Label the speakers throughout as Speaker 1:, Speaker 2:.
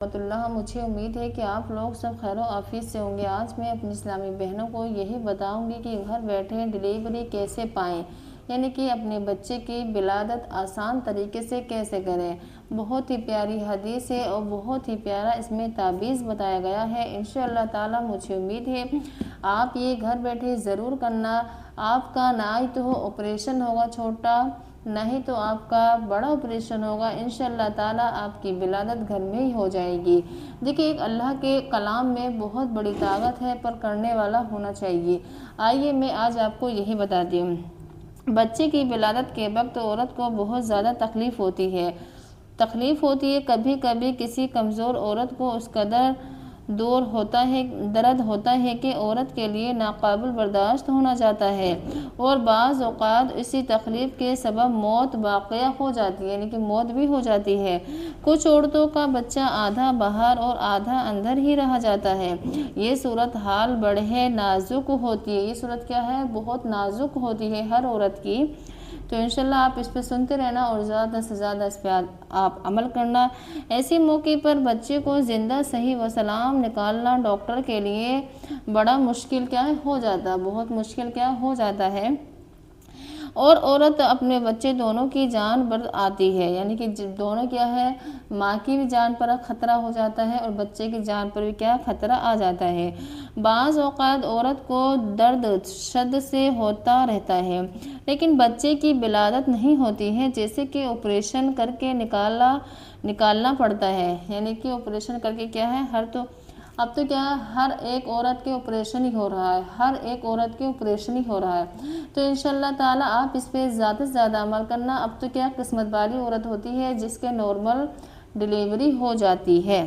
Speaker 1: रहमतुल्लाह। मुझे उम्मीद है कि आप लोग सब खैर आफियत से होंगे। आज मैं अपनी इस्लामी बहनों को यही बताऊंगी कि घर बैठे डिलीवरी कैसे पाएँ, यानी कि अपने बच्चे की विलादत आसान तरीके से कैसे करें। बहुत ही प्यारी हदीस है और बहुत ही प्यारा इसमें ताबीज़ बताया गया है। इंशाअल्लाह ताला मुझे उम्मीद है आप ये घर बैठे ज़रूर करना। आपका ना ही तो ऑपरेशन होगा छोटा, नहीं तो आपका बड़ा ऑपरेशन होगा। इंशाअल्लाह ताला आपकी विलादत घर में ही हो जाएगी। देखिए, एक अल्लाह के कलाम में बहुत बड़ी ताकत है, पर करने वाला होना चाहिए। आइए मैं आज आपको यही बताती हूँ। बच्चे की विलादत के वक्त औरत को बहुत ज़्यादा तकलीफ़ होती है। कभी कभी किसी कमज़ोर औरत को उस कदर दर्द होता है कि औरत के लिए नाकाबिल बर्दाश्त होना जाता है, और बाज़ औक़ात इसी तकलीफ़ के सबब मौत वाक़या हो जाती है, यानी कि मौत भी हो जाती है। कुछ औरतों का बच्चा आधा बाहर और आधा अंदर ही रह जाता है। ये सूरत हाल बड़े नाजुक होती है। ये सूरत क्या है? बहुत नाजुक होती है हर औरत की। तो इंशाल्लाह आप इस पर सुनते रहना और ज़्यादा से ज़्यादा इस पर आप अमल करना। ऐसे मौके पर बच्चे को ज़िंदा सही व सलाम निकालना डॉक्टर के लिए बड़ा मुश्किल हो जाता है, बहुत मुश्किल हो जाता है। और औरत अपने बच्चे दोनों की जान पर आती है, यानी कि दोनों माँ की भी जान पर खतरा हो जाता है और बच्चे की जान पर भी खतरा आ जाता है। बाज़ औक़ात औरत को दर्द शद से होता रहता है, लेकिन बच्चे की विलादत नहीं होती है, जैसे कि ऑपरेशन करके निकालना पड़ता है। यानी कि ऑपरेशन करके अब तो हर एक औरत के ऑपरेशन ही हो रहा है, हर एक औरत के ऑपरेशन ही हो रहा है। तो इंशाल्लाह ताला आप इस पर ज़्यादा से ज़्यादा अमल करना। अब तो किस्मत वाली औरत होती है जिसके नॉर्मल डिलीवरी हो जाती है,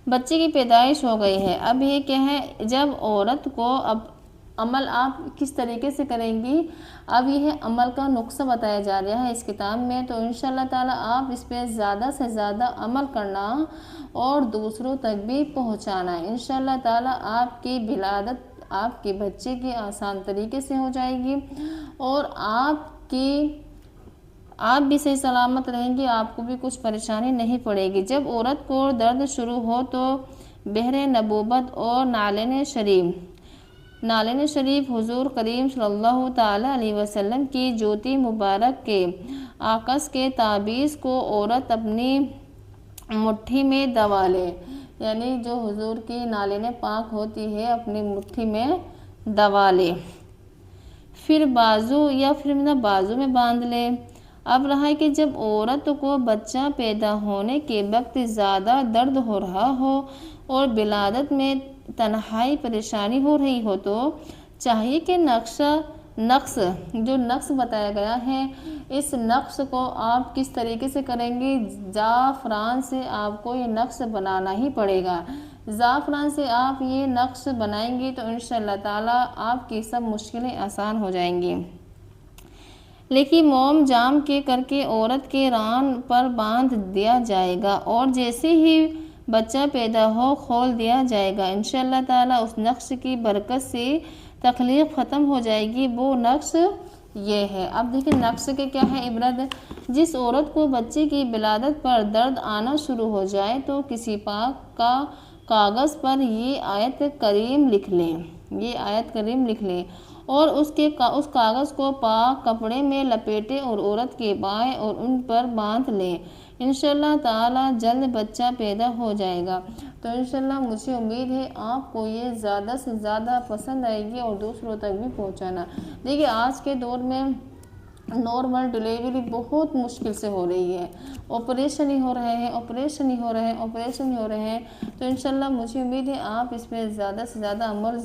Speaker 1: बच्चे की पैदाइश हो गई है। अब ये जब औरत को अब अमल आप किस तरीके से करेंगी, अब यह अमल का नुस्खा बताया जा रहा है इस किताब में। तो इंशाल्लाह ताला आप इस पर ज़्यादा से ज़्यादा अमल करना और दूसरों तक भी पहुंचाना। इंशाल्लाह ताला आपकी विलादत आपके बच्चे की आसान तरीके से हो जाएगी और आप भी सही सलामत रहेंगी, आपको भी कुछ परेशानी नहीं पड़ेगी। जब औरत को दर्द शुरू हो तो बहरे नबूबत और नालन शरीफ हुजूर करीम सल्लल्लाहु ताला अलैहि वसल्लम की ज्योति मुबारक के आकस के ताबीज़ को औरत अपनी मुट्ठी में दबा ले, यानी जो हुजूर की नालिन पाक होती है अपनी मुट्ठी में दबा ले, फिर बाजू में बांध ले। अब रहा है कि जब औरत को बच्चा पैदा होने के वक्त ज़्यादा दर्द हो रहा हो और विलादत में तन्हाई परेशानी हो रही हो, तो चाहिए कि जो नक्श बताया गया है, इस नक्श को आप किस तरीके से करेंगे। ज़ाफ़रान से आपको ये नक्श बनाना ही पड़ेगा। ज़ाफ़रान से आप ये नक्श बनाएंगे तो इंशाअल्लाह ताला आपकी सब मुश्किलें आसान हो जाएंगी। लेकिन मोम जाम के करके औरत के रान पर बांध दिया जाएगा और जैसे ही बच्चा पैदा हो खोल दिया जाएगा। इंशाअल्लाह ताला उस नक्श की बरकत से तकलीफ ख़त्म हो जाएगी। वो नक्श ये है। अब देखिए नक्श के है इबरत। जिस औरत को बच्चे की विलादत पर दर्द आना शुरू हो जाए तो किसी पाक का कागज़ पर ये आयत करीम लिख लें और उस कागज़ को पाक कपड़े में लपेटें और औरत के बाएं और उन पर बांध लें। इंशाअल्लाह ताला जल्द बच्चा पैदा हो जाएगा। तो इंशाअल्लाह मुझे उम्मीद है आपको ये ज़्यादा से ज़्यादा पसंद आएगी और दूसरों तक भी पहुंचाना। देखिए, आज के दौर में नॉर्मल डिलीवरी बहुत मुश्किल से हो रही है। ऑपरेशन ही हो रहे हैं। तो इंशाअल्लाह मुझे उम्मीद है आप इस पर ज़्यादा से ज़्यादा अमल